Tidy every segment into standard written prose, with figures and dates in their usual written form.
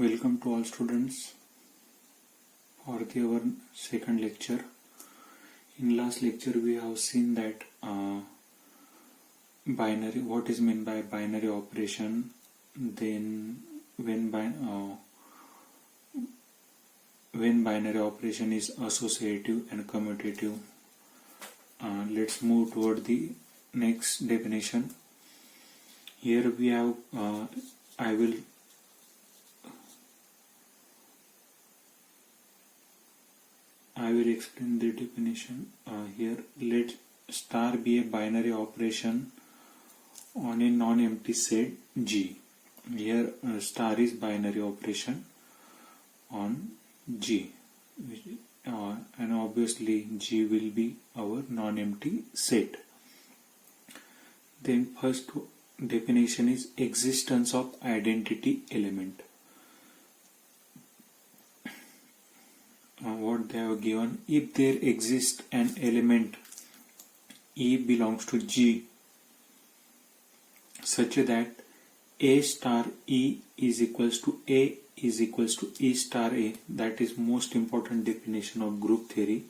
Welcome to all students for our second lecture. In last lecture we have seen that binary, what is meant by binary operation, then when binary operation is associative and commutative. Let's move toward the next definition. Here we have I will explain the definition. Here let star be a binary operation on a non-empty set G. Here star is binary operation on G, and obviously G will be our non-empty set. Then first definition is existence of identity element. What they have given: if there exists an element E belongs to G such that A star E is equals to A is equals to E star A, that is most important definition of group theory.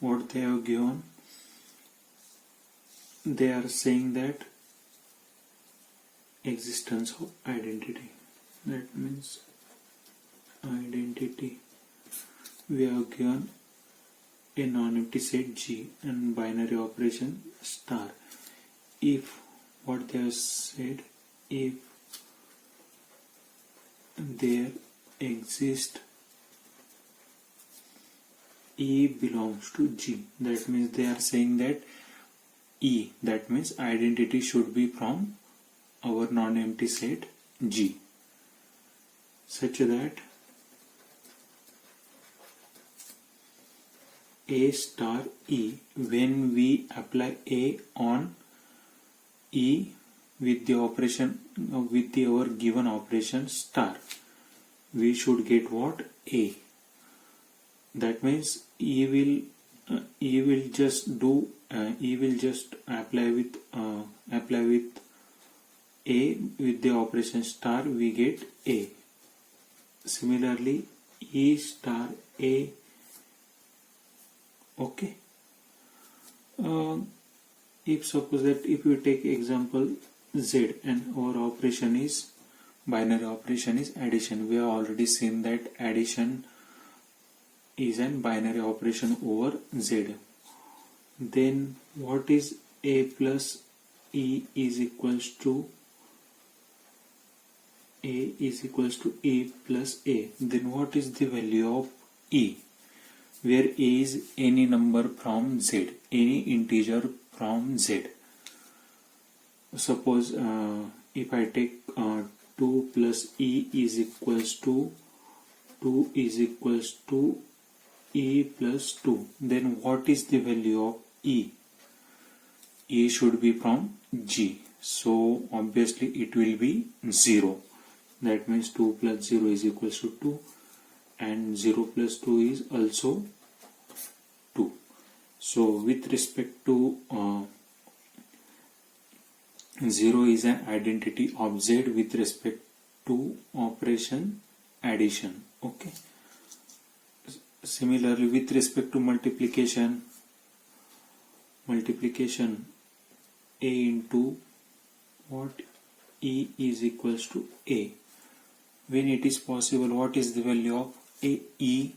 What they have given, they are saying that existence of identity, that means identity. We have given a non-empty set G and binary operation star. If what they have said, if there exists E belongs to G, that means they are saying that E, that means identity should be from our non-empty set G, such that A star E, when we apply A on E with the operation with our given operation star, we should get what? A. That means E will just apply with A with the operation star, we get A. Similarly E star A. Okay. If suppose that if you take example Z and our operation is binary operation is addition, we have already seen that addition is an binary operation over Z. Then what is A plus E is equals to E plus A. Then what is the value of E, where A is any number from Z, any integer from Z. Suppose if I take 2 plus E is equals to 2 is equals to E plus 2, then what is the value of E? E should be from G, so obviously it will be 0. That means 2 plus 0 is equals to 2 and 0 plus 2 is also 2. So with respect to 0 is an identity of Z with respect to operation addition. Okay. Similarly with respect to multiplication A into what? E is equals to A. When it is possible, what is the value of A? E,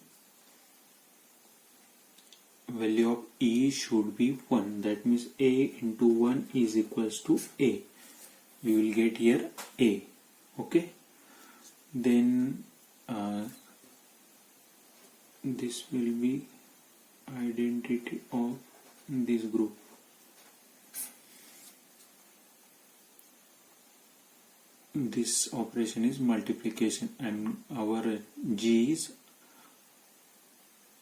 value of E should be 1, that means A into 1 is equals to A. We will get here A. Okay. Then this will be identity of this group. This operation is multiplication and our G is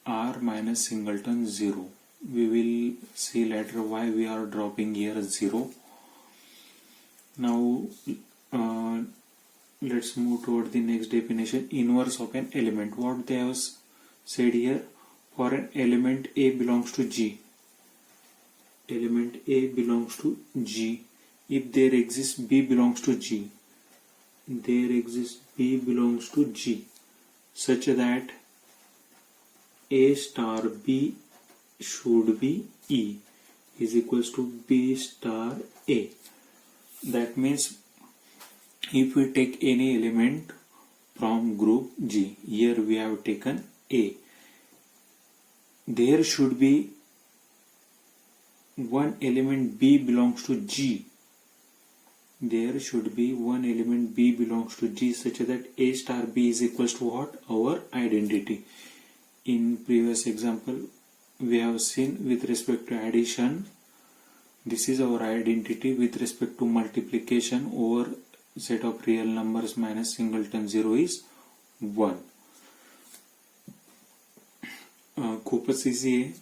R minus singleton 0. We will see later why we are dropping here 0. Now let's move toward the next definition, inverse of an element. What they have said here, for an element A belongs to G, element A belongs to G, if there exists B belongs to G, there exists B belongs to G such that A star B should be E is equals to B star A. That means if we take any element from group G, here we have taken A, there should be one element B belongs to G. There should be one element B belongs to G such that A star B is equals to what? Our identity. In previous example, we have seen with respect to addition, this is our identity. With respect to multiplication, over set of real numbers minus singleton 0 is 1. खूपच easy आहे.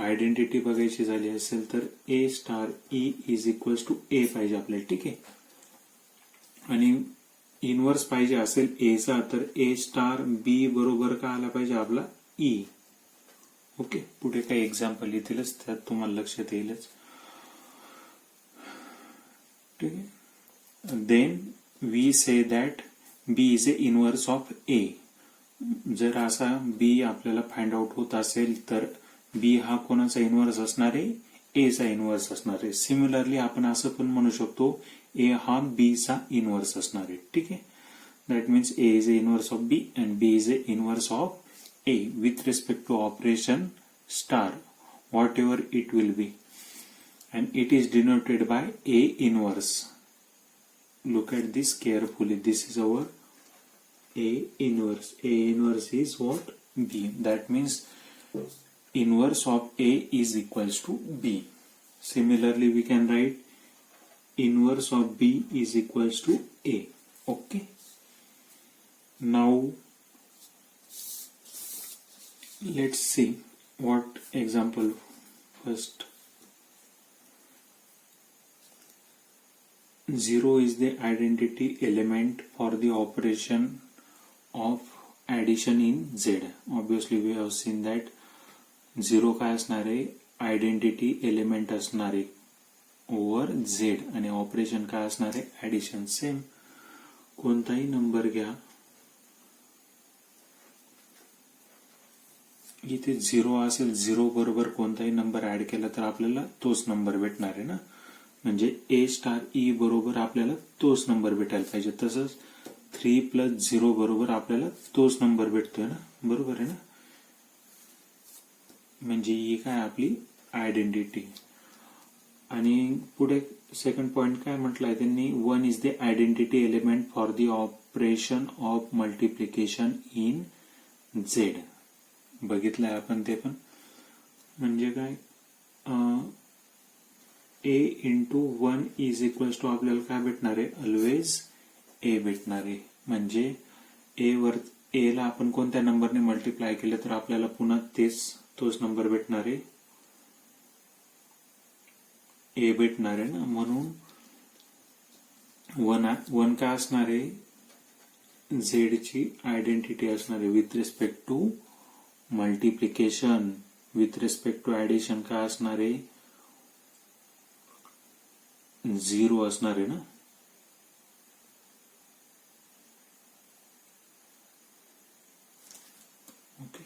Identity बघायची झाली असेल तर A star E is equals to A पाहिजे आपल्याला, ठीक आहे. आणि इनवर्स पाहिजे असेल A चा तर A स्टार B बरोबर का आला पाहिजे आपला E. ओके, पुढे काही एक्झाम्पल येतीलच, त्यात तुम्हाला लक्षात येईलच, ठीक आहे. Then we say that B is a inverse of A. जर असा B आपल्याला फाइंड आउट होत असेल तर B हा कोणाचा इनवर्स असणार आहे? A चा इनवर्स असणार आहे. सिमिलरली आपण असं पण म्हणू शकतो A हा B चा इनवर्स असणार आहे, ठीक आहे. That means A is a inverse of B and B is a inverse of A with respect to operation star, whatever it will be, and it is denoted by A inverse. Look at this carefully. This is our A inverse. A inverse is what? B. That means inverse of A is equals to B. Similarly, we can write inverse of B is equals to A. Okay. Now, let's see what example first. 0 is the identity element for the operation of addition in Z. Obviously, we have seen that 0 काय असणार आहे? Identity element असणार आहे over Z आणि operation काय असणार आहे? Addition. Same कोणताही नंबर घ्या, इथे 0 असेल, 0 बरोबर कोणताही नंबर ऍड केला तर आपल्याला तोच नंबर भेटणार आहे ना. म्हणजे A स्टार E बरोबर आपल्याला तोच नंबर भेटायला पाहिजे. तसंच 3 + 0 बरोबर आपल्याला तोच नंबर भेटतोय ना, बरोबर आहे ना. म्हणजे ही काय आपली आयडेंटिटी. आणि पुढे सेकंड पॉइंट काय म्हटलंय त्यांनी? 1 is the identity element for the operation of multiplication in Z. बघितलंय आपण ते पण. म्हणजे काय? A into 1 is equals to आपल्याला काय भेटणार आहे? ऑलवेज A भेटणार आहे. म्हणजे A ला आपण कोणत्या नंबरने मल्टिप्लाय केलं तर आपल्याला पुन्हा तोच नंबर भेटणार आहे, A भेटणार आहे ना. म्हणून 1 काय असणार आहे? Z ची आयडेंटिटी असणार आहे with respect to multiplication. With respect to addition काय असणार आहे? 0 असणार आहे ना. Okay.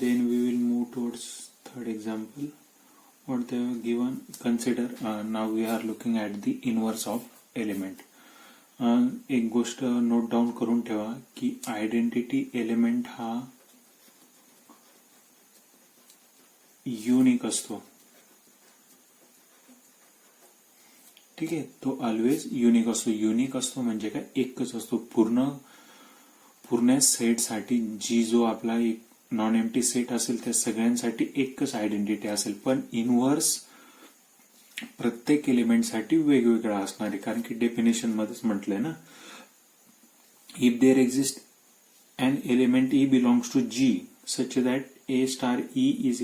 Then we will move towards third example. What they have given, consider now we are looking at the inverse of element. एक गोष्ट नोट डाऊन करून ठेवा की आयडेंटिटी एलिमेंट हा युनिक असतो, ठीक आहे. तो ऑलवेज युनिक असतो. युनिक असतो म्हणजे काय? एकच असतो. पूर्ण सेट साठी जी जो आपला एक नॉन एम्प्टी सेट असेल त्या सगळ्यांसाठी एकच आयडेंटिटी असेल. पण इनवर्स प्रत्येक एलिमेंटसाठी वेगवेगळा असणार आहे, कारण की डेफिनेशन मध्येच म्हटलंय ना. If there exist an element E belongs to G such that A star E is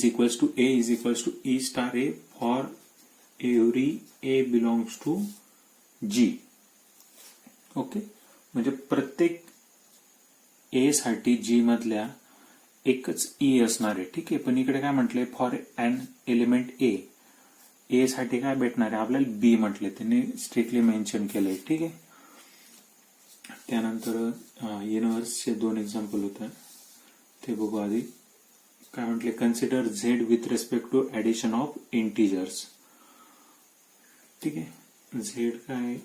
equals to A is equals to E star A for every A belongs to G. Okay. म्हणजे प्रत्येक A साठी G मधल्या एकच E असणार आहे, ठीक आहे. पण इकडे काय म्हटलंय? फॉर एन एलिमेंट A ए साठी काय भेटणार आहे आपल्याला बी म्हटले, त्यांनी स्ट्रिक्टली मेन्शन केलंय. ठीक आहे. त्यानंतर इनव्हर्सचे 2 एक्झाम्पल होतं ते बघू. आधी काय म्हटले, consider Z with respect to addition of integers. ठीक आहे. झेड काय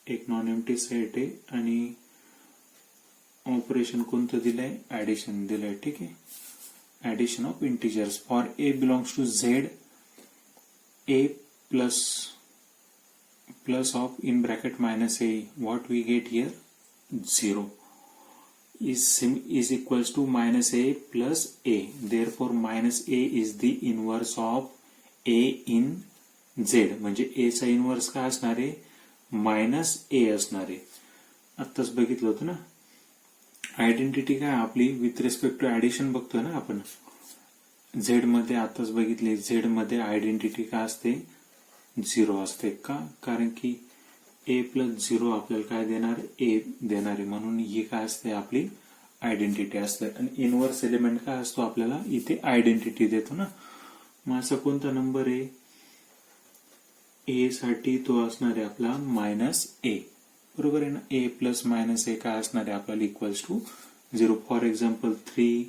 एक नॉन एम्प्टी सेट आहे आणि ऑपरेशन कोणतं दिलंय, ऍडिशन दिलंय. ठीक आहे. Addition of integers for a belongs to Z, a plus of in bracket minus a, what we get here 0 is equals to minus a plus a. Therefore minus a is the inverse of a in z. म्हणजे a चा inverse काय असणार आहे, minus a असणार आहे. आत्ताच बघितलं होतं ना. आयडेंटिटी काय आपली विथ रिस्पेक्ट टू ऍडिशन बघतोय ना आपण. झेड मध्ये आताच बघितले, झेड मध्ये आयडेंटिटी काय असते, 0 असते. का? कारण की a प्लस 0 आपल्याला काय देणार, a देणार आहे. म्हणून ही काय असते आपली आयडेंटिटी असते. आणि इनव्हर्स एलिमेंट काय असतो आपल्याला इथे आयडेंटिटी देतो ना. मग असा कोणता नंबर आहे, a साठी तो असणार आहे आपला मायनस a. बरोबर आहे ना. a प्लस मायनस a काय असणार आहे आपल्याला इक्वल्स टू 0. For example 3.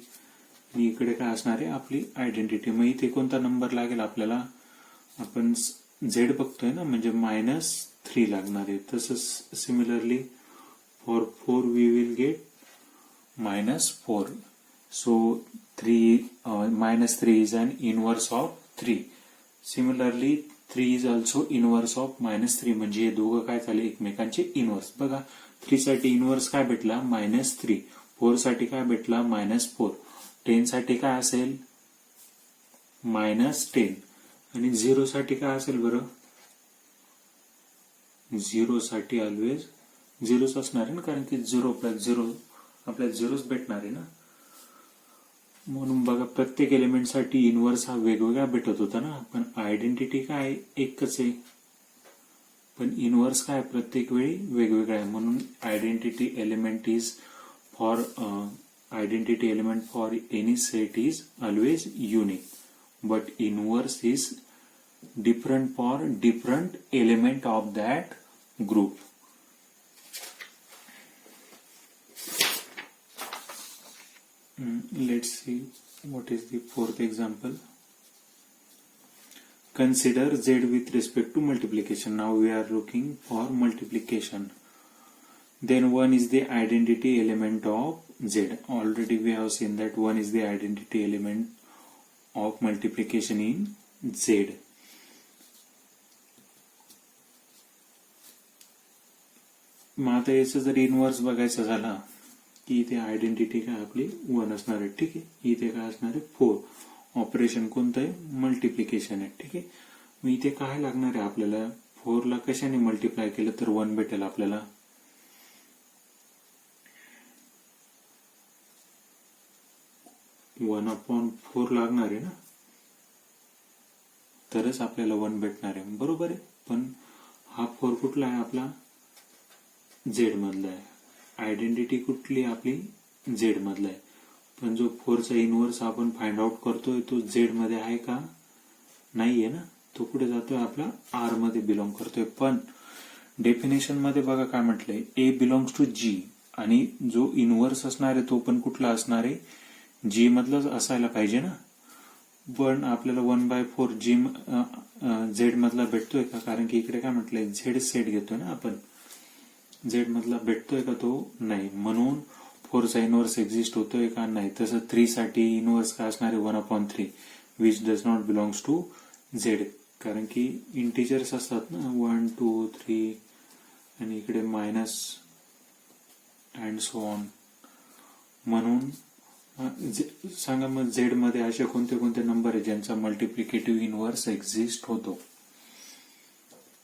आणि इकडे काय असणार आहे आपली आयडेंटिटी. मग इथे कोणता नंबर लागेल आपल्याला, आपण झेड बघतोय ना, म्हणजे -3 लागणार आहे. तसंच similarly for 4 we will get -4. So -3 is an inverse of 3. Similarly 3 is also inverse of -3. म्हणजे हे दोघं काय झाले एकमेकांचे इनवर्स. बघा 3 साठी इनवर्स काय भेटला, -3. 4 साठी काय भेटला, -4. 10 साठी काय असेल, -10. आणि 0 साठी काय असेल बरं, 0 साठी ऑलवेज 0च असणार आहे ना, कारण की 0 प्लस 0 आपल्याला 0च भेटणार आहे ना. म्हणून बघा प्रत्येक एलिमेंट साठी इनव्हर्स हा वेगवेगळा भेटत होता ना. पण आयडेंटिटी काय एकच आहे, पण इनव्हर्स काय प्रत्येक वेळी वेगवेगळा आहे. म्हणून identity element for any set is always unique. But inverse is different for different element of that group. Let's see what is the 4th example. Consider z with respect to multiplication. Now we are looking for multiplication. Then 1 is the identity element of z. Already we have seen that 1 is the identity element of multiplication in z. मग आता याचं जर inverse बघायचं झाला की इथे identity काय आपली 1 असणार आहे. ठीक आहे. इथे काय असणार आहे 4. ऑपरेशन कोणतं आहे, मल्टिप्लिकेशन आहे. ठीक आहे. मग इथे काय लागणार आहे आपल्याला, 4 ला कशाने मल्टिप्लाय केलं तर 1 भेटेल आपल्याला. 1/4 लागणार आहे ना, तरच आपल्याला 1 भेटणार आहे. बरोबर आहे. पण हा 4 कुठला आहे आपला, झेड मधला आहे. आयडेंटिटी कुठली आपली, झेड मधला आहे. पण जो 4 चा इनव्हर्स आपण फाइंड आउट करतोय तो झेड मध्ये आहे का, नाहीये ना. तो कुठे जातोय आपला आर मध्ये बिलॉंग करतोय. पण डेफिनेशन मध्ये बघा काय म्हटलंय, ए बिलॉंग्स टू जी. आणि जो इनव्हर्स असणार आहे तो पण कुठला असणार आहे, जी मधलाच असायला पाहिजे ना. पण आपल्याला 1/4 जी झेड मधला भेटतोय का, कारण की इकडे काय म्हटलंय झेड सेट घेतोय ना आपण. झेड मधला भेटतोय का, तो नाही. म्हणून 4 चा इनव्हर्स एक्झिस्ट होतोय का, नाही. तसं 3 साठी इनव्हर्स काय असणार आहे, 1/3 which does not belongs to Z. कारण की इंटिजर्स असतात ना, 1 2 3 आणि इकडे मायनस अँड सो ऑन. म्हणून सांगा मग झेड मध्ये असे कोणते कोणते नंबर आहे ज्यांचा मल्टिप्लिकेटिव्ह इनव्हर्स एक्झिस्ट होतो.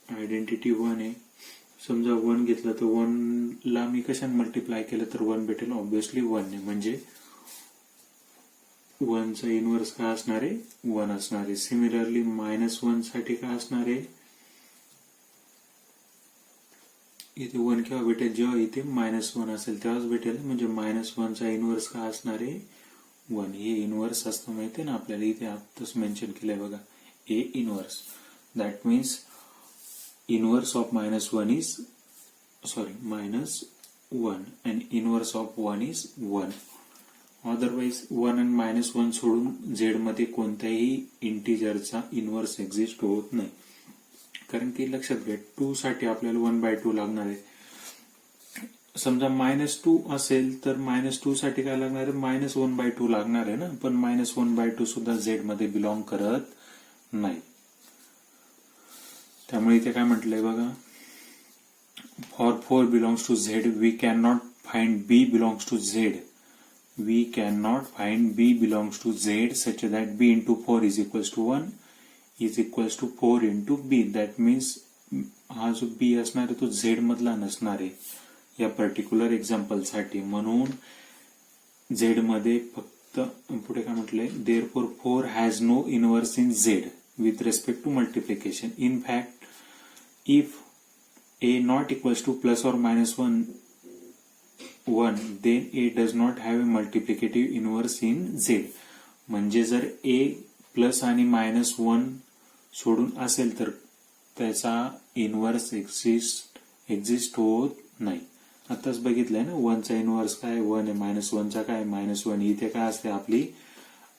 आयडेंटिटी 1 आहे. समजा 1 घेतलं तर 1 ला मी कशाने मल्टिप्लाय केलं तर 1 भेटेल. ऑब्व्हियसली 1 ने, म्हणजे 1 चा इनव्हर्स काय असणार आहे, 1 असणार आहे. सिमिलरली -1 साठी काय असणार आहे, इथे 1 केव्हा भेटेल, जेव्हा इथे -1 असेल तेव्हाच भेटेल. म्हणजे -1 चा इनव्हर्स काय असणार आहे, 1. हे इनव्हर्स असतं माहितीये ना आपल्याला, इथे आताच मेन्शन केलंय बघा. A inverse. That means inverse of minus 1 and inverse of 1 is 1. Otherwise 1 आणि मायनस 1 सोडून झेड मध्ये कोणत्याही इंटिजरचा इन्व्हर्स एक्झिस्ट होत नाही. कारण की लक्षात घ्या 2 साठी आपल्याला 1/2 लागणार आहे. समजा -2 असेल तर -2 साठी काय लागणार आहे, -1/2 लागणार आहे ना. पण -1/2 सुद्धा झेड मध्ये बिलॉंग करत नाही. त्यामुळे इथे काय म्हटलंय बघा, for 4 belongs to Z we can not find b belongs to Z. We cannot find B belongs to Z such that B into 4 is equals to 1 is equals to 4 into B. That means हा जो B असणार आहे तो Z मधला नसणार आहे या particular example साठी. म्हणून Z मध्ये फक्त पुढे काय म्हटलंय, therefore 4 has no inverse in Z with respect to multiplication. In fact, if A not equals to plus or minus 1, then A does not have a multiplicative inverse in Z. म्हणजे जर A plus आणि -1 सोडून असेल तर त्याचा inverse exist होत नाही. आताच बघितलंय ना, 1 चा इन्व्हर्स काय 1 आहे, -1 चा काय -1. इथे काय असते आपली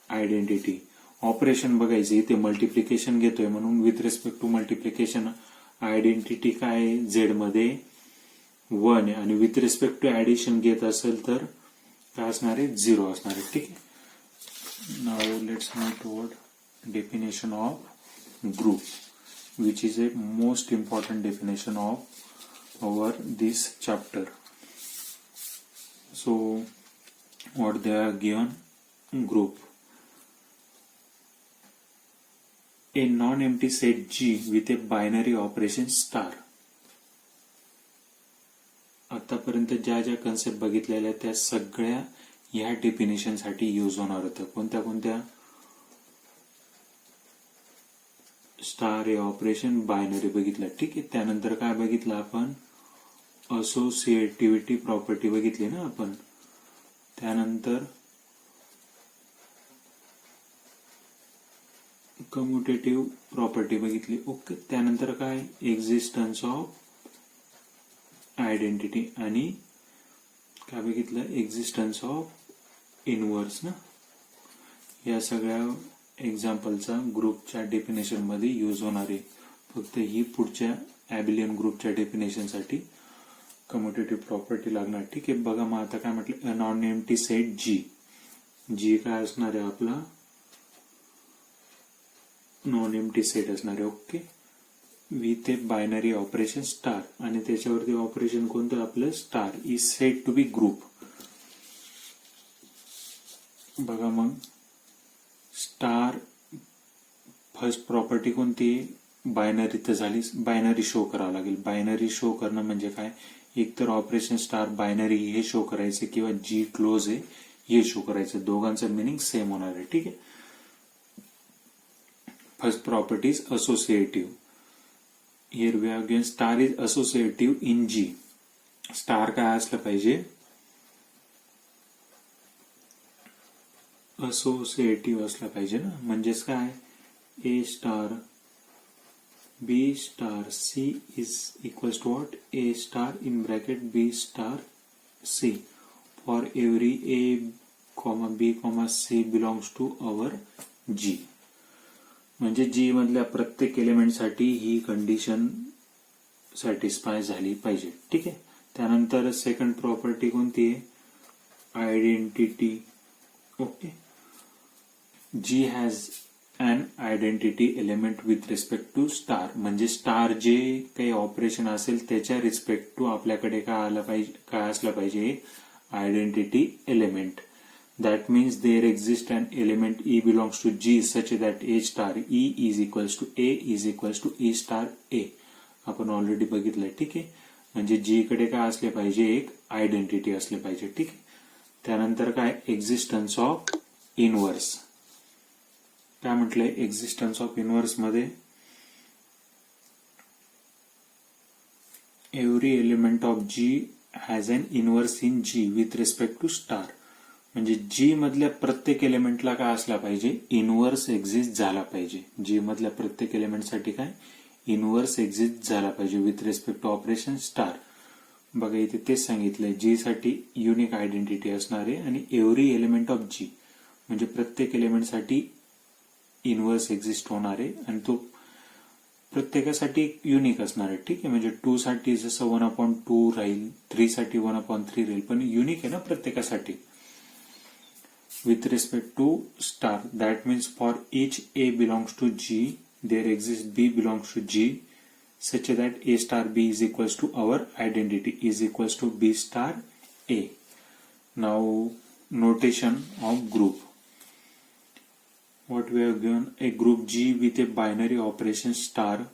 आयडेंटिटी. ऑपरेशन बघायचे, इथे मल्टिप्लिकेशन घेतोय म्हणून with respect to multiplication identity काय झेड मध्ये 1 आहे आणि विथ रिस्पेक्ट टू ऍडिशन घेत असेल तर काय असणार आहे, 0 असणार आहे. ठीक आहे. Now let's move toward definition of group, which is a most important definition of our this chapter. So what they are given, group a non-empty set G with a binary operation star. आतापर्यंत ज्या ज्या concept बघितलेल्या त्या सगळ्या ह्या definition साठी use होणार होत्या. कोणत्या कोणत्या, स्टार ए ऑपरेशन, बायनरी बघितलं. ठीक आहे. त्यानंतर काय बघितलं आपण, असोसिएटिव्हिटी प्रॉपर्टी बघितली ना आपण. त्यानंतर कम्युटेटिव्ह प्रॉपर्टी बघितली. ओके. त्यानंतर काय, एक्झिस्टन्स ऑफ आयडेंटिटी आणि काय बघितलं, एक्झिस्टन्स ऑफ इनव्हर्स ना. या सगळ्या एक्झाम्पलचा ग्रुपच्या डेफिनेशन मध्ये यूज होणार आहे. फक्त ही पुढच्या ॲबिलियन ग्रुपच्या डेफिनेशन साठी कम्युटेटिव्ह प्रॉपर्टी लागणार. ठीक आहे. बघा मग आता काय म्हटलं, नॉन एम्प्टी सेट जी काय असणार आहे आपला, नॉन एम्प्टी सेट असणार आहे. Okay. With a binary operation star आणि त्याच्यावरती ऑपरेशन कोणतं आपलं, star is set to be group. बघा मग, स्टार फर्स्ट प्रॉपर्टी कोणती, बायनरी तर झाली, बायनरी शो करावं लागेल. बायनरी शो करणं म्हणजे काय, एकतर ऑपरेशन स्टार बायनरी हे शो करायचे किंवा जी क्लोज आहे हे शो करायचं. दोघांचं मिनिंग सेम होणार आहे. ठीक आहे. First property is associative. Here we have given star is associative in G. Star काय असलं पाहिजे, असोसिएटिव्ह असला पाहिजे ना. म्हणजेच काय, A star B star C is equals to what, A star in bracket B star C for every A comma B comma C belongs to our G. म्हणजे G मधल्या प्रत्येक एलिमेंटसाठी ही कंडिशन सॅटिस्फाय झाली पाहिजे. ठीक आहे. त्यानंतर सेकंड प्रॉपर्टी कोणती आहे, identity. Okay. G has an identity element with respect to star. म्हणजे स्टार जे काही ऑपरेशन असेल त्याच्या रिस्पेक्ट टू आपल्याकडे काय आलं पाहिजे, काय असलं पाहिजे, identity element. That means there exists an element E belongs to G such that A star E is equals to A is equals to E star A. आपण ऑलरेडी बघितलंय. ठीक आहे. म्हणजे G कडे काय असले पाहिजे, एक आयडेंटिटी असले पाहिजे. ठीक आहे. त्यानंतर काय, एक्झिस्टन्स ऑफ इनव्हर्स. काय म्हटलंय, एक्झिस्टन्स ऑफ इनव्हर्स मध्ये every element of G has an inverse in G with respect to star. म्हणजे जी मधल्या प्रत्येक एलिमेंटला काय असला पाहिजे, इनव्हर्स एक्झिस्ट झाला पाहिजे. जी मधल्या प्रत्येक एलिमेंटसाठी काय, इनव्हर्स एक्झिस्ट झाला पाहिजे with respect to operation star. बघा इथे तेच सांगितलंय, जी साठी युनिक आयडेंटिटी असणार आहे आणि एव्हरी एलिमेंट ऑफ जी म्हणजे प्रत्येक एलिमेंटसाठी इनव्हर्स एक्झिस्ट होणार आहे आणि तो प्रत्येकासाठी युनिक असणार आहे. ठीक आहे, म्हणजे 2 साठी जसं 1/2 राहील, 3 साठी 1/3 राहील, पण युनिक आहे ना प्रत्येकासाठी. with respect to star, that means for each A belongs to G, there exists B belongs to G, such that A star B is equals to our identity is equals to B star A. Now notation of group. What we have given, a group G with a binary operation star.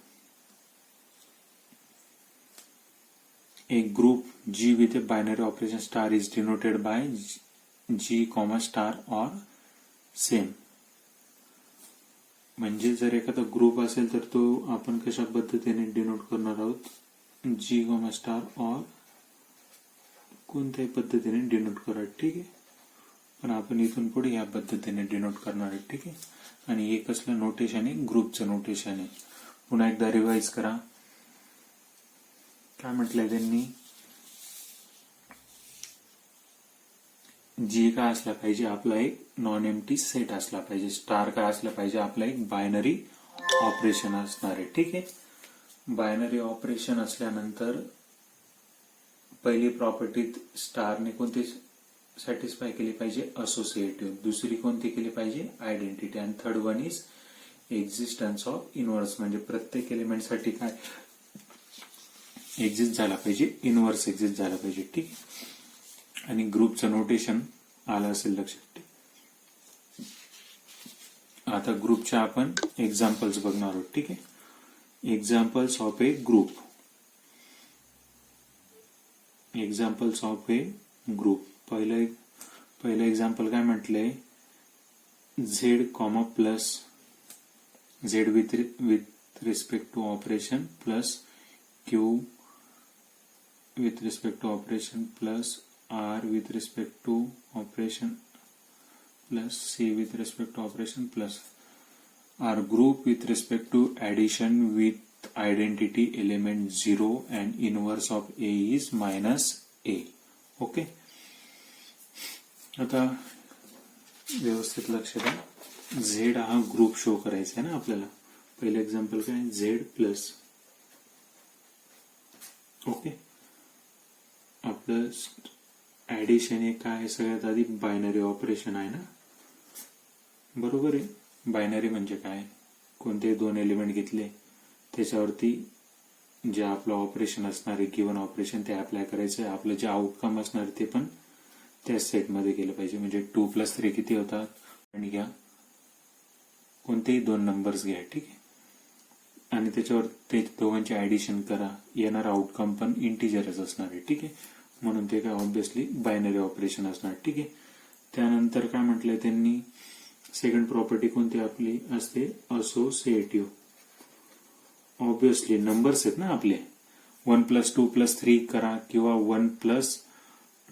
A group G with a binary operation star is denoted by G, star और same. म्हणजे जर एखादा group असेल तर तो आपण कशा पद्धतीने डिनोट करणार आहोत, जी स्टार और कोणत्याही पद्धतीने डिनोट करा. ठीक आहे, पण आपण इथून पुढे या पद्धतीने डिनोट करणार आहे. ठीक आहे, आणि हे कसलं नोटेशन आहे, ग्रुपचं नोटेशन आहे. पुन्हा एकदा रिवाइज करा. काय म्हटलंय त्यांनी, जी काय असला पाहिजे, आपला एक नॉन एम्प्टी सेट असला पाहिजे. स्टार काय असला पाहिजे, आपला एक बायनरी ऑपरेशन असणार आहे. ठीक आहे, बायनरी ऑपरेशन असल्यानंतर पहिली प्रॉपर्टीत स्टारने कोणती सॅटिस्फाय केली पाहिजे, असोसिएटिव्ह. दुसरी कोणती केली पाहिजे, आयडेंटिटी. आणि third one is existence of inverse, म्हणजे प्रत्येक एलिमेंटसाठी काय एक्झिस्ट झाला पाहिजे, इनव्हर्स एक्झिस्ट झाला पाहिजे. ठीक आहे, आणि ग्रुपचं नोटेशन आलं असेल लक्षात. आता ग्रुपच्या आपण एक्झाम्पल्स बघणार आहोत. ठीक आहे, examples of a group. Examples of a group. पहिलं एक्झाम्पल काय म्हटलंय, Z comma plus Z with respect to operation plus Q with respect to operation plus R with respect to operation plus C with respect to operation plus R group with respect to addition with identity element 0 and inverse of A is minus A. Okay. आता व्यवस्थित लक्ष द्या. Z हा group show करायचा आहे ना आपल्याला. पहिलं एक्झाम्पल काय, Z प्लस. ओके, आपलं ऍडिशन हे काय, सगळ्यात आधी बायनरी ऑपरेशन आहे ना, बरोबर आहे. बायनरी म्हणजे काय, कोणते दोन एलिमेंट घेतले त्याच्यावरती जे आपलं ऑपरेशन असणार आहे, गिव्हन ऑपरेशन, ते अप्लाय करायचं आहे. आपलं जे आउटकम असणार ते पण त्या सेटमध्ये गेलं पाहिजे. म्हणजे 2 + 3 किती होतात, आणि घ्या कोणतेही दोन नंबर्स घ्या. ठीक आहे, आणि त्याच्यावर ते दोघांचे ऍडिशन करा, येणार आउटकम पण इंटिजरच असणार आहे. ठीक आहे, म्हणून ते काय ऑब्विसली बायनरी ऑपरेशन असणार. ठीक आहे, त्यानंतर काय म्हटलंय त्यांनी, सेकंड प्रॉपर्टी कोणती आपली असते, असोसिएटिव्ह. ऑब्विसली नंबर्स आहेत ना आपले, 1 + 2 + 3 करा किंवा 1 +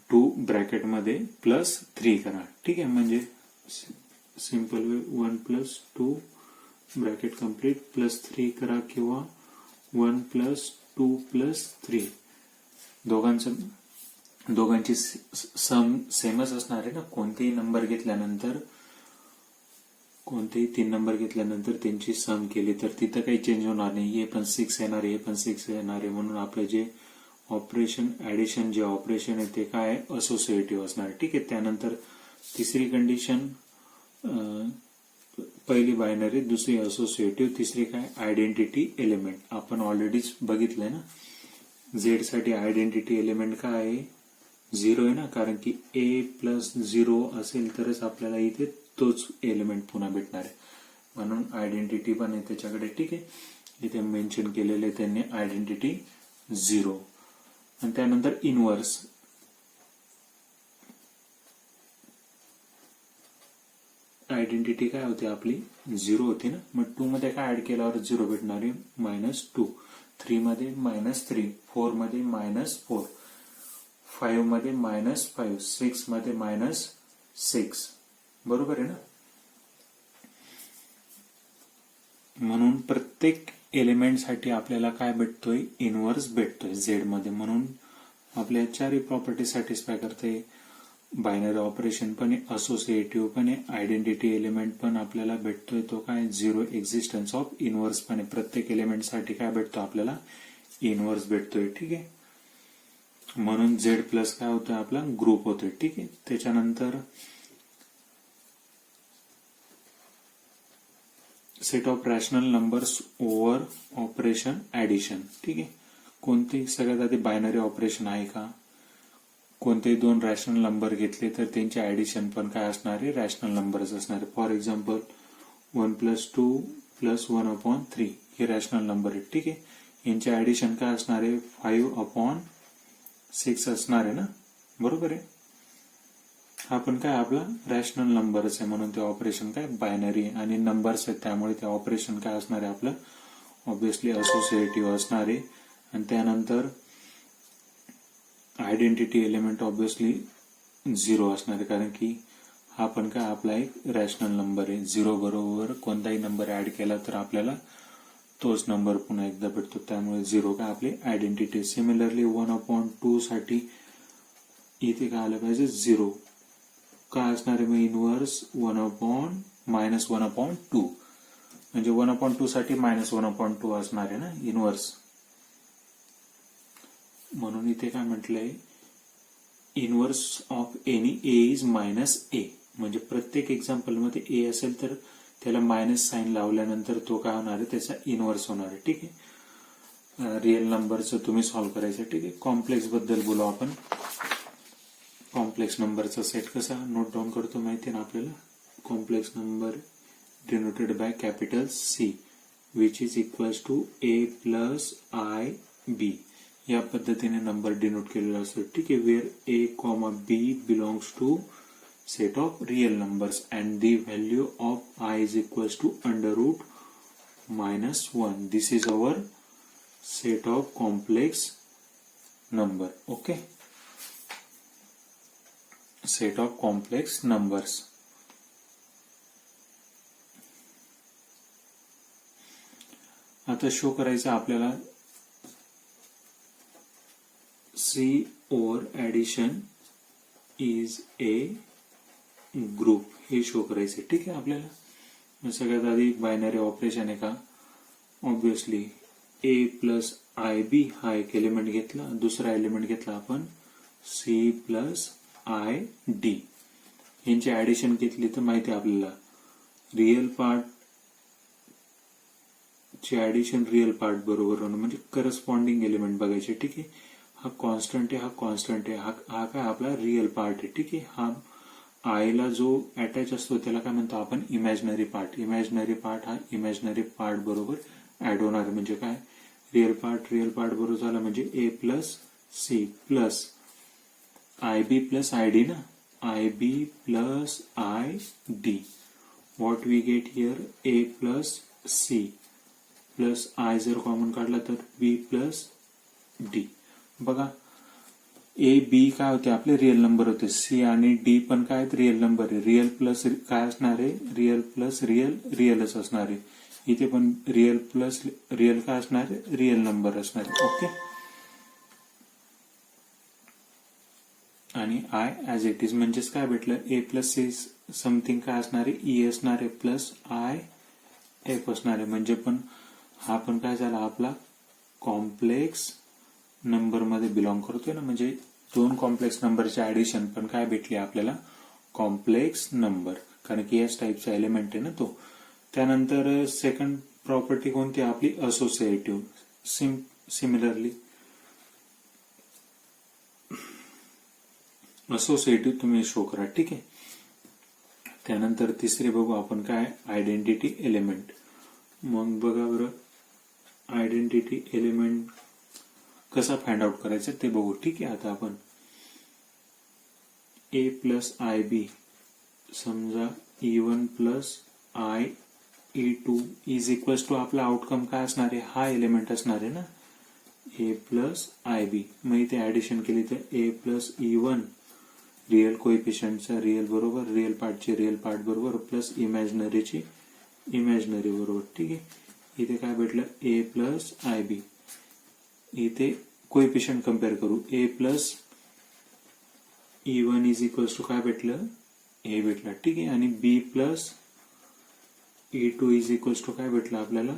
2 ब्रॅकेटमध्ये +3 करा. ठीक आहे, म्हणजे सिंपल वे 1 + 2 ब्रॅकेट कम्प्लीट +3 करा किंवा 1 + 2 + 3. दोघांची सम सेमच असणार आहे ना. कोणतेही नंबर घेतल्यानंतर, कोणतेही 3 नंबर घेतल्यानंतर त्यांची सम केली तर तिथं काही चेंज होणार नाही. हे पण 6 येणार आहे, हे पण 6 येणार आहे. म्हणून आपलं जे ऑपरेशन ऍडिशन जे ऑपरेशन आहे ते काय, असोसिएटिव्ह असणार. ठीक आहे, त्यानंतर तिसरी कंडिशन, पहिली बायनरी, दुसरी असोसिएटिव्ह, तिसरी काय, आयडेंटिटी एलिमेंट. आपण ऑलरेडीच बघितलंय ना, झेड साठी आयडेंटिटी एलिमेंट काय आहे, 0 आहे ना, कारण की A + 0 असेल तरच आपल्याला इथे तोच एलिमेंट पुन्हा भेटणार आहे. म्हणून आयडेंटिटी पण आहे त्याच्याकडे. ठीक आहे, इथे मेन्शन केलेले त्यांनी आयडेंटिटी 0. आणि त्यानंतर इनव्हर्स. आयडेंटिटी काय होती आपली, 0 होती ना. मग 2 मध्ये काय ऍड केल्यावर 0 भेटणार आहे, -2. 3 मध्ये -3, 4 मध्ये -4, 5 मध्ये -5, 6 मध्ये 6. बरोबर आहे ना. म्हणून प्रत्येक एलिमेंटसाठी आपल्याला काय भेटतोय, इनव्हर्स भेटतोय झेड मध्ये. म्हणून आपल्या चारही प्रॉपर्टी सॅटिस्फाय करते. बायनरी ऑपरेशन पण आहे, असोसिएटिव्ह पण आहे, आयडेंटिटी एलिमेंट पण आपल्याला भेटतोय तो काय, झिरो एक्झिस्टन्स ऑफ इनव्हर्स पण आहे. प्रत्येक एलिमेंटसाठी काय भेटतो आपल्याला, इनव्हर्स भेटतोय. ठीक आहे. म्हणून झेड प्लस काय होतोय आपला ग्रुप होतोय. ठीक आहे. त्याच्यानंतर set of rational numbers over operation addition. ठीक आहे. कोणते सगळ्यात आधी बायनरी ऑपरेशन आहे का, कोणतेही दोन रॅशनल नंबर घेतले तर त्यांचे ऍडिशन पण काय असणार आहे, रॅशनल नंबरच असणार आहे. फॉर एक्झाम्पल 1+2 + 1/3 हे रॅशनल नंबर आहे. ठीक आहे. यांचे ऍडिशन काय असणार आहे, 5/6 असणार आहे ना. बरोबर आहे. हा पण काय आपला रॅशनल नंबरच आहे, म्हणून ते ऑपरेशन काय बायनरी आहे. आणि नंबर्स आहेत त्यामुळे ते ऑपरेशन काय असणार आहे आपलं, ऑब्विसली असोसिएटिव्ह असणार आहे. आणि त्यानंतर आयडेंटिटी एलिमेंट ऑब्विसली 0 असणार आहे, कारण की हा पण काय आपला एक रॅशनल नंबर आहे. 0 बरोबर कोणताही नंबर ऍड केला तर आपल्याला तोच नंबर पुन्हा एकदा भेटतो, त्यामुळे 0 काय आपली आयडेंटिटी. सिमिलरली 1/2 साठी इथे काय आलं पाहिजे, 0. काय असणार आहे मग इनव्हर्स, 1/-1/2 म्हणजे 1/2 साठी -1/2 असणार आहे ना इनव्हर्स. म्हणून इथे काय म्हटलंय, inverse of any A is -a. म्हणजे प्रत्येक एक्झाम्पल मध्ये ए असेल तर त्याला मायनस साइन लावल्यानंतर तो काय होणार आहे, त्याचा इनव्हर्स होणार आहे. ठीक आहे. रिअल नंबरचं तुम्ही सॉल्व्ह करायचं. ठीक आहे. कॉम्प्लेक्स बद्दल बोलू आपण. कॉम्प्लेक्स नंबरचा सेट कसा नोट डाऊन करतो माहिती आहे ना आपल्याला. Complex number denoted by capital C which is equals to A + IB. या पद्धतीने नंबर डिनोट केलेला असतो. ठीक आहे. Where A, B belongs to set of real numbers and the value of I is equals to √-1. This is our set of complex number. Okay. Set of complex numbers. आता show करायचं आपल्याला C over addition is a group, हे show करायचे. ठीक आहे. आपल्याला सगळ्यात आधी बायनरी ऑपरेशन आहे का, ऑब्विसली A + IB हा एक एलिमेंट घेतला, दुसरा एलिमेंट घेतला आपण C + ID. यांची ऍडिशन घेतली तर माहिती आहे आपल्याला रिअल पार्ट ची ऍडिशन रिअल पार्ट बरोबर होणं, म्हणजे करस्पॉन्डिंग एलिमेंट बघायचे. ठीक आहे. हा कॉन्स्टंट आहे, हा कॉन्स्टंट आहे, हा काय आपला रिअल पार्ट आहे. ठीक आहे. हा आयला जो अटॅच असतो त्याला काय म्हणतो आपण, इमॅजिनरी पार्ट. इमॅजिनरी पार्ट हा इमॅजिनरी पार्ट बरोबर ऍड होणार, म्हणजे काय रिअल पार्ट बरोबर झाला म्हणजे A + C + IB + ID ना, IB + ID. What we get here, A + C + I जर कॉमन काढला तर B + D. बघा A, B काय होते आपले रिअल नंबर होते, C आणि D पण काय आहेत रिअल नंबर आहे. रिअल प्लस काय असणार आहे, रिअल प्लस रिअल रिअलच असणार आहे. इथे पण रिअल प्लस रिअल काय असणार आहे, रिअल नंबर असणार आहे. ओके. आणि I ऍज इट इज म्हणजेच काय भेटलं, A + C समथिंग काय असणार आहे, E असणार आहे प्लस I F असणार आहे. म्हणजे पण हा पण काय झाला आपला कॉम्प्लेक्स नंबर मध्ये बिलॉंग करतोय ना, म्हणजे दोन कॉम्प्लेक्स नंबरचे ऍडिशन पण काय भेटली आपल्याला, कॉम्प्लेक्स नंबर, कारण की याच टाईपचा एलिमेंट आहे ना तो. त्यानंतर सेकंड प्रॉपर्टी कोणती आपली, असोसिएटिव्ह. सिमिलरली असोसिएटिव्ह तुम्ही शो करा. ठीक आहे. त्यानंतर तिसरी बघू आपण काय, आयडेंटिटी एलिमेंट. मग बघा बरं, आयडेंटिटी एलिमेंट कसा फाइंड आउट करायचं ते बघू. ठीक आहे. आता आपण A + IB समजा E1 + E2 is equals to आपला आउटकम काय असणार आहे, हा एलिमेंट असणार आहे ना, A + IB. मग इथे ऍडिशन केली तर A + E1 रिअल कोएफिशियंटचा रिअल बरोबर, रिअल पार्टची रिअल पार्ट बरोबर प्लस इमॅजिनरीची इमॅजिनरी बरोबर. ठीक आहे, इथे काय भेटलं ए प्लस आय बी. इथे कोएफिशियंट कम्पेअर करू, A plus E1 is equals to काय भेटलं ए भेटला. ठीक आहे, आणि B plus E2 is equals to काय भेटलं आपल्याला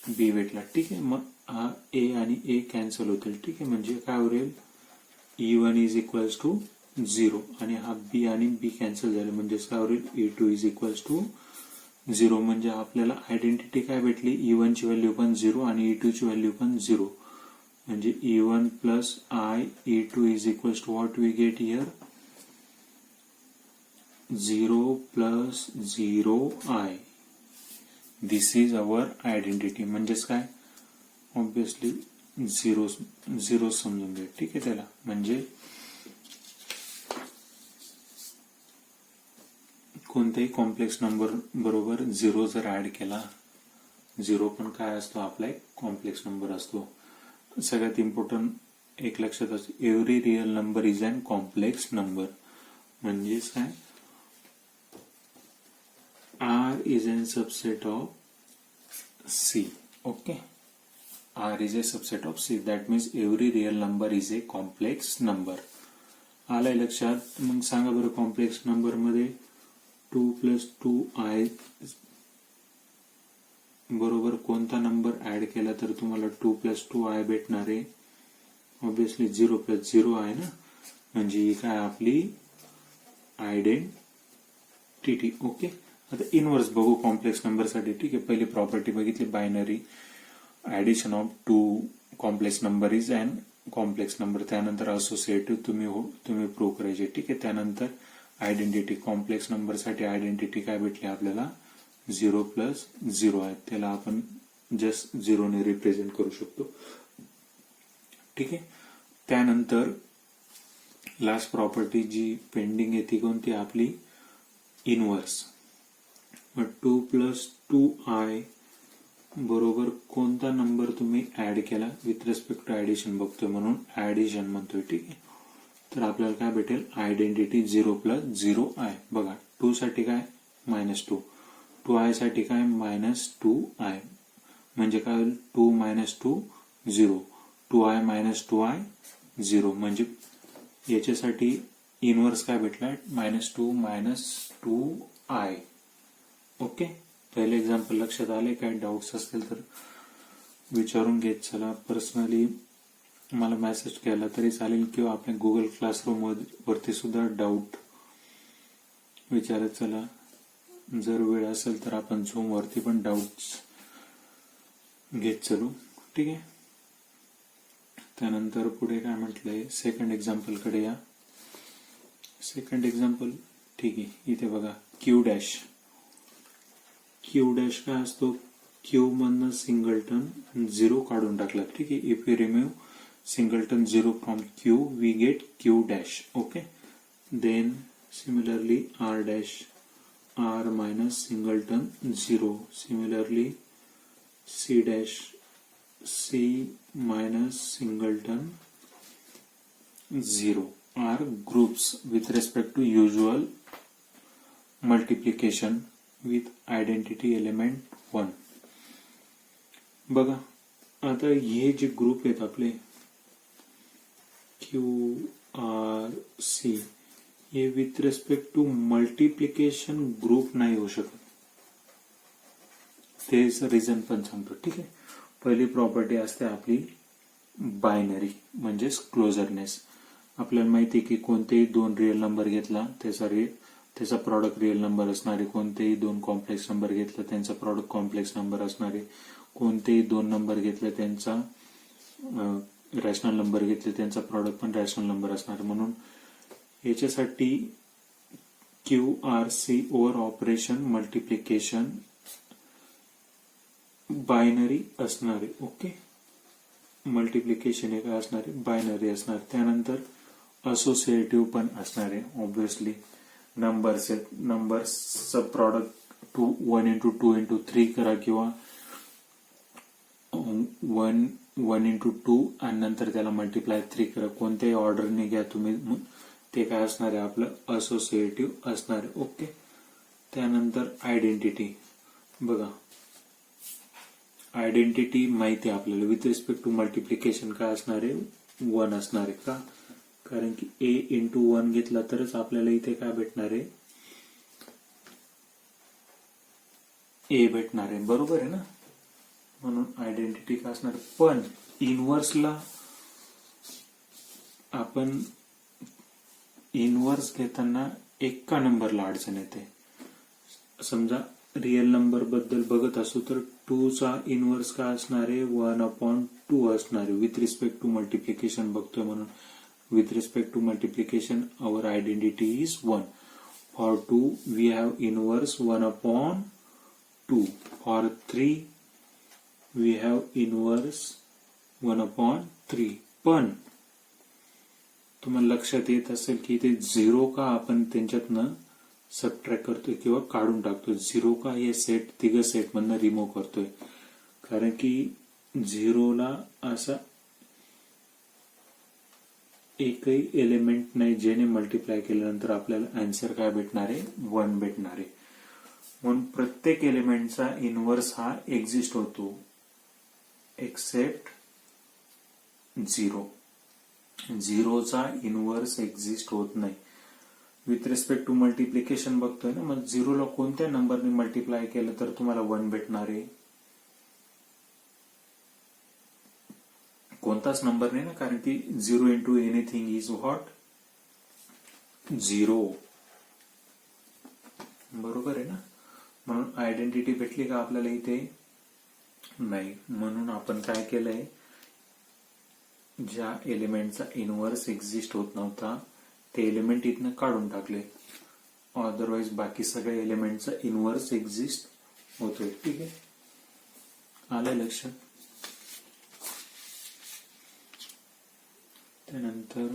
बी भेटला. ठीक आहे, मग हा ए आणि ए कॅन्सल होतील. ठीक आहे, म्हणजे काय उरेल E1 इज इक्वल्स टू 0 आणि हा बी आणि बी कॅन्सल झाले म्हणजे काय उरेल E2 इज इक्वल्स टू 0. म्हणजे आपल्याला आयडेंटिटी काय भेटली, E1 ची व्हॅल्यू पण 0 आणि E2 ची व्हॅल्यू पण 0. म्हणजे E1 plus i E2 is equals to what we get here 0 plus 0 i. This is our identity. म्हणजेच काय ऑब्विसली झिरो समजून घ्या. ठीक आहे, त्याला म्हणजे कोणत्याही कॉम्प्लेक्स नंबर बरोबर 0 जर ऍड केला, 0 पण काय असतो आपला एक कॉम्प्लेक्स नंबर असतो. सगळ्यात इम्पॉर्टंट एक लक्षात असतो, every real number is an complex number. म्हणजेच काय R is a subset of C. Okay, R is a subset of C. That means every real number is a complex number. आलंय लक्षात. मग सांगा बरं कॉम्प्लेक्स नंबर मध्ये 2 plus 2i बरोबर कोणता नंबर ऍड केला तर तुम्हाला 2 plus 2i भेटणार आहे. ऑब्विसली 0 plus 0 आहे ना, म्हणजे ही काय आपली आयडेंटिटी. ओके, आता इनवर्स बघू कॉम्प्लेक्स नंबर साठी. ठीक आहे, पहिली प्रॉपर्टी बघितली binary addition of 2 complex number is and complex number. त्यानंतर असोसिएटिव्ह तुम्ही प्रूव्ह करायचे. ठीक आहे, त्यानंतर आयडेंटिटी कॉम्प्लेक्स नंबर साठी आयडेंटिटी काय भेटली आपल्याला 0 प्लस 0 आहे, त्याला आपण जस्ट 0 ने रिप्रेझेंट करू शकतो. ठीक आहे, त्यानंतर लास्ट प्रॉपर्टी जी पेंडिंग आहे ती कोणती आपली इनवर्स. मग 2 plus 2i बरोबर कोणता नंबर तुम्ही ऍड केला विथ रिस्पेक्ट टू ऍडिशन बघतोय म्हणून ऍडिशन म्हणतोय. ठीक आहे, तर आपल्याला काय भेटेल आयडेंटिटी 0 plus 0i. बघा 2 साठी काय -2, 2i साठी काय -2i. म्हणजे काय होईल 2 minus 2 0, 2i minus 2i 0. म्हणजे याच्यासाठी इनवर्स काय भेटला -2 minus 2i. ओके, पहिले एक्झाम्पल लक्षात आले. काय डाऊट्स असतील तर विचारून घेत चला. पर्सनली मला मेसेज केला तरी चालेल किंवा आपल्या गुगल क्लासरूम वरती सुद्धा डाऊट विचारत चला. जर वेळ असेल तर आपण झूम वरती पण डाऊट्स घेत चलू. ठीक आहे, त्यानंतर पुढे काय म्हटलंय सेकंड एक्झाम्पल कडे या. सेकंड एक्झाम्पल ठीक आहे, इथे बघा क्यू डॅश. क्यू डॅश काय असतो, क्यू मधनं सिंगलटन 0 काढून टाकला. ठीक आहे, if you remove singleton 0 from Q we get Q dash. Okay, then similarly R dash, R minus singleton 0. Similarly C dash, C minus singleton 0 are groups with respect to usual multiplication with identity element 1. बघा आता हे जे group आहेत आपले Q R C, हे with respect to multiplication group नाही होऊ शकत. तेच रिझन पण सांगतो. ठीक आहे, पहिली प्रॉपर्टी असते आपली बायनरी म्हणजेच क्लोजरनेस. आपल्याला माहिती आहे की कोणतेही 2 रिअल नंबर घेतला त्याचा प्रॉडक्ट रिअल नंबर असणारे, कोणतेही 2 कॉम्प्लेक्स नंबर घेतला त्यांचा प्रॉडक्ट कॉम्प्लेक्स नंबर असणारे, कोणतेही 2 नंबर घेतले त्यांचा रॅशनल नंबर घेतले त्यांचा प्रॉडक्ट पण रॅशनल नंबर असणार. म्हणून याच्यासाठी Q R C over operation multiplication binary असणारे. ओके, मल्टिप्लिकेशन हे काय असणारे बायनरी असणार. त्यानंतर असोसिएटिव्ह पण असणारे. ऑब्विसली नंबर्सचं प्रॉडक्ट 1 into 2 into 3 करा किंवा 1 into 2 आणि नंतर त्याला मल्टिप्लाय 3 करा. कोणत्याही ऑर्डरने घ्या तुम्ही, ते काय असणार आहे आपलं असोसिएटिव्ह असणार आहे. ओके. त्यानंतर आयडेंटिटी बघा, आयडेंटिटी माहिती आहे आपल्याला विथ रिस्पेक्ट टू मल्टिप्लिकेशन काय असणार आहे 1 असणार आहे. का? कारण की a इंटू 1 घेतला तरच आपल्याला इथे काय भेटणार आहे a भेटणार आहे. बरोबर आहे ना. म्हणून आयडेंटिटी काय असणार. पण इनव्हर्सला आपण इनव्हर्स घेताना एका नंबरला अडचण येते. समजा रिअल नंबर बद्दल बघत असू तर 2 चा इनव्हर्स काय असणार आहे 1/2 असणार आहे. विथ रिस्पेक्ट टू मल्टिप्लिकेशन बघतोय म्हणून with respect to multiplication our identity is 1. For 2 we have inverse 1/2. For 3 we have inverse 1/3. पण तुम्हाला लक्षात येत असेल की इथे 0 का आपण त्यांच्यातनं सबट्रॅक्ट करतोय किंवा काढून टाकतोय. 0 का हे सेट तिघ सेट मधनं रिमूव्ह करतोय. कारण की 0ला असा एकही एलिमेंट नाही ज्याने मल्टिप्लाय केल्यानंतर आपल्याला आन्सर काय भेटणार आहे 1 भेटणार आहे. म्हणून प्रत्येक एलिमेंटचा इनव्हर्स हा एक्झिस्ट होतो एक्सेप्ट 0. 0चा इनव्हर्स एक्झिस्ट होत नाही. विथ रिस्पेक्ट टू मल्टिप्लिकेशन बघतोय ना, मग 0ला कोणत्या नंबरने मल्टिप्लाय केलं तर तुम्हाला 1 भेटणार आहे. कोणताच नंबर नाही ना, कारण की 0 इंटू एनिथिंग इज व्हॉट 0. बरोबर आहे ना. म्हणून आयडेंटिटी भेटली का आपल्याला इथे नाही. म्हणून आपण काय केलंय ज्या एलिमेंटचा इनव्हर्स एक्झिस्ट होत नव्हता ते एलिमेंट इथनं काढून टाकले. अदरवाइज बाकी सगळ्या एलिमेंटचा इनव्हर्स एक्झिस्ट होतोय. ठीक आहे. आलं लक्षात. त्यानंतर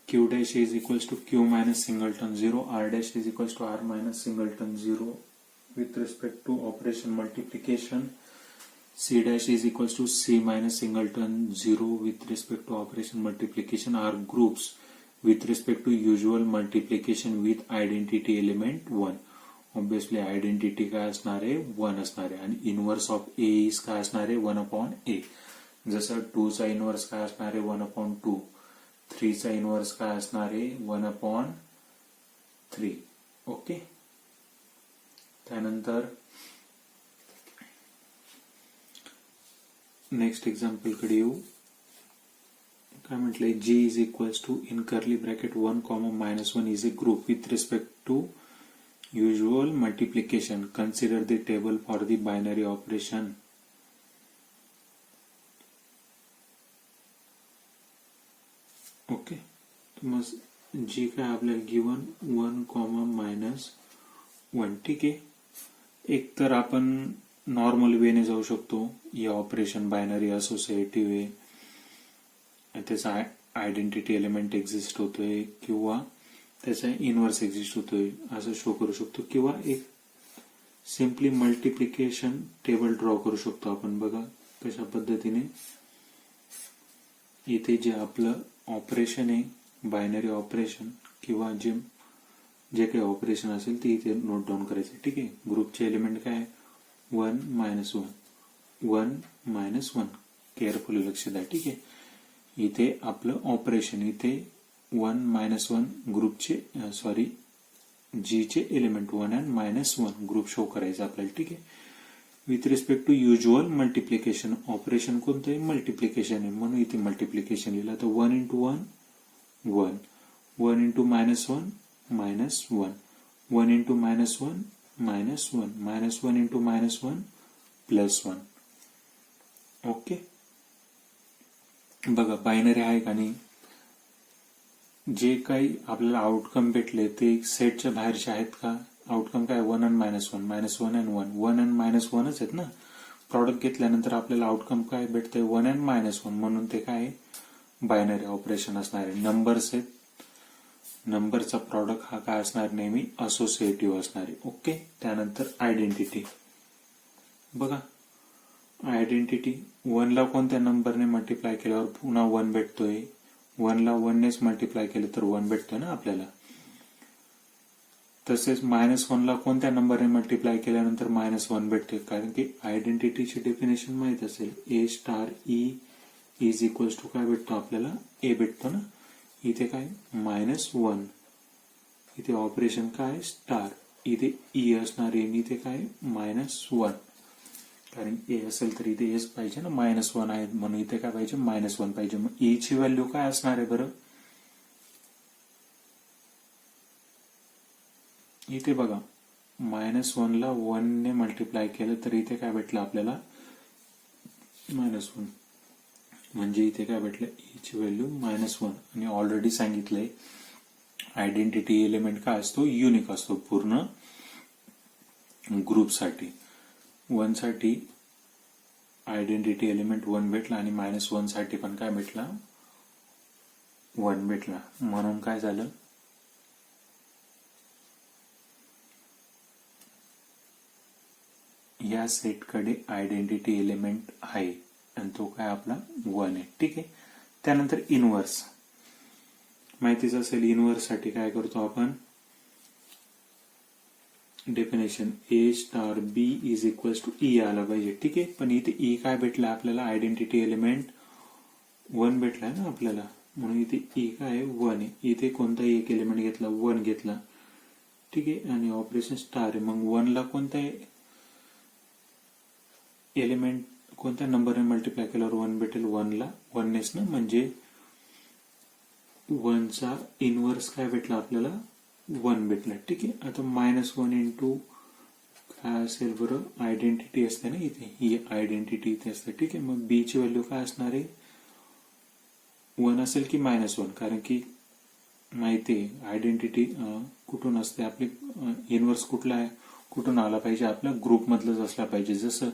Q dash is equals to Q minus singleton 0, R dash is equals to R minus singleton 0 with respect to operation multiplication. C dash is equals to C minus singleton 0 with respect to operation multiplication are groups with respect to usual multiplication with identity element 1. Obviously identity काय असणार आहे 1 असणार आहे आणि inverse of A is काय असणार आहे 1/A. जसं 2 चा इनव्हर्स काय असणार आहे 1/2. 3 चा इनव्हर्स काय असणार आहे 1/3. ओके. त्यानंतर नेक्स्ट एक्झाम्पल कडे येऊ. काय म्हटलंय G is equals to in curly bracket 1, -1 is a group with respect to usual multiplication. Consider the table for the binary operation. Okay. मग जी काय आपल्याला गिवन 1, -1. ठीक आहे. एक तर आपण नॉर्मल वेने जाऊ शकतो. हे ऑपरेशन बायनरी असोसिएटिव्ह आहे, त्याचा आयडेंटिटी एलिमेंट एक्झिस्ट होतोय किंवा त्याचा इनव्हर्स एक्झिस्ट होतोय असं शो करू शकतो. किंवा एक सिम्पली मल्टिप्लिकेशन टेबल ड्रॉ करू शकतो आपण. बघा कशा पद्धतीने इथे जे आपलं ऑपरेशन आहे बायनरी ऑपरेशन किंवा जे काही ऑपरेशन असेल ते इथे नोट डाऊन करायचं. ठीक आहे. ग्रुपचे एलिमेंट काय आहे 1, -1, 1, -1. केअरफुली लक्ष द्या. ठीक आहे. इथे आपलं ऑपरेशन इथे 1, -1 ग्रुपचे जी चे एलिमेंट 1 आणि -1 ग्रुप शो करायचं आपल्याला. ठीक आहे. With respect to usual multiplication operation कोणतं आहे मल्टिप्लिकेशन आहे म्हणून इथे मल्टिप्लिकेशन लिहिलं तर 1 × 1 1, 1 × -1 -1, 1 × -1 -1, -1 × -1 +1. ओके. बघा बायनरी आहे का नाही. जे काही आपल्याला आउटकम भेटले ते सेटच्या बाहेरचे आहेत का. आउटकम काय 1 आणि -1, -1 आणि 1, 1 आणि -1च आहेत ना. प्रॉडक्ट घेतल्यानंतर आपल्याला आउटकम काय भेटतंय 1 आणि -1 म्हणून ते काय बायनरी ऑपरेशन असणार आहे. नंबर्स आहेत नंबरचा प्रॉडक्ट हा काय असणार, नेहमी असोसिएटिव्ह असणार आहे. ओके. त्यानंतर आयडेंटिटी बघा. आयडेंटिटी 1 ला कोणत्या नंबरने मल्टिप्लाय केल्यावर पुन्हा 1 भेटतोय, 1 ला 1 नेच मल्टिप्लाय केलं तर 1 भेटतोय ना आपल्याला. तसेच -1 ला कोणत्या नंबरने मल्टिप्लाय केल्यानंतर -1 भेटते, कारण की आयडेंटिटीची डेफिनेशन माहित असेल, A star E is equals to काय भेटतो आपल्याला, ए भेटतो ना. इथे काय -1, इथे ऑपरेशन काय स्टार, इथे ई असणार आहे, इथे काय -1, कारण ए असेल तर इथे एच पाहिजे ना, -1 आहे म्हणून इथे काय पाहिजे, -1 पाहिजे. मग ई ची व्हॅल्यू काय असणार आहे बरं, इथे बघा -1 ला 1 ने मल्टिप्लाय केलं तर इथे काय भेटलं आपल्याला, -1, म्हणजे इथे काय भेटलं, ई ची व्हॅल्यू -1. आणि ऑलरेडी सांगितलंय आयडेंटिटी एलिमेंट काय असतो, युनिक असतो पूर्ण ग्रुपसाठी. 1 साठी आयडेंटिटी एलिमेंट 1 भेटला आणि -1 साठी पण काय भेटला, 1 भेटला. म्हणून काय झालं, या सेटकडे आयडेंटिटी एलिमेंट आहे आणि तो काय आपला 1 आहे. ठीक आहे. त्यानंतर इनव्हर्स माहितीच असेल. इनव्हर्स साठी काय करतो आपण, definition a star b is equals to e आला पाहिजे. ठीक आहे. पण इथे ई काय भेटला आपल्याला, आयडेंटिटी एलिमेंट 1 भेटलाय ना आपल्याला, म्हणून इथे ई काय 1 आहे. इथे कोणताही एक एलिमेंट घेतला, 1 घेतला. ठीक आहे. आणि ऑपरेशन स्टार आहे, मग 1 ला कोणता एलिमेंट कोणत्या नंबरने मल्टिप्लाय केल्यावर 1 भेटेल, 1 ला 1 नेच ना, म्हणजे 1 चा इनव्हर्स काय भेटला आपल्याला, 1 भेटला. ठीक आहे. आता -1 इंटू काय असेल बरं, आयडेंटिटी असते ना इथे, ही आयडेंटिटी इथे असते. ठीक आहे. मग बी ची व्हॅल्यू काय असणार आहे, 1 असेल की -1, कारण की माहिती आहे आयडेंटिटी कुठून असते आपली, इनव्हर्स कुठला आहे, कुठून आला पाहिजे, आपल्या ग्रुप मधलंच असला पाहिजे. जसं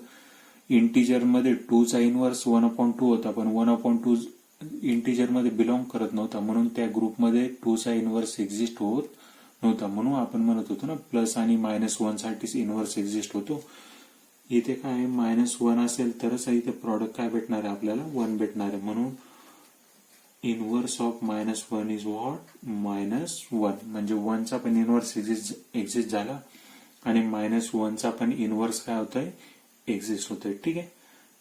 इंटिजर मध्ये 2 चा इनव्हर्स 1/2 होता, पण 1/2 इंटिजर मध्ये बिलॉंग करत नव्हता, म्हणून त्या ग्रुपमध्ये 2 चा इनव्हर्स एक्झिस्ट होत नव्हता. म्हणून आपण म्हणत होतो ना, प्लस आणि -1 साठीच इनव्हर्स एक्झिस्ट होतो. इथे काय -1 असेल तरच इथे प्रॉडक्ट काय भेटणार आहे आपल्याला, 1 भेटणार आहे. म्हणून इनव्हर्स ऑफ -1 इज व्हॉट, -1, म्हणजे 1 चा पण इनव्हर्स एक्झिस्ट झाला आणि -1 चा पण इनव्हर्स काय होतोय, एक्झिस्ट होतोय. ठीक आहे.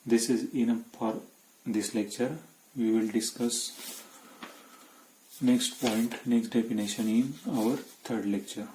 This is enough for this lecture. We will discuss next point, next definition in our third lecture.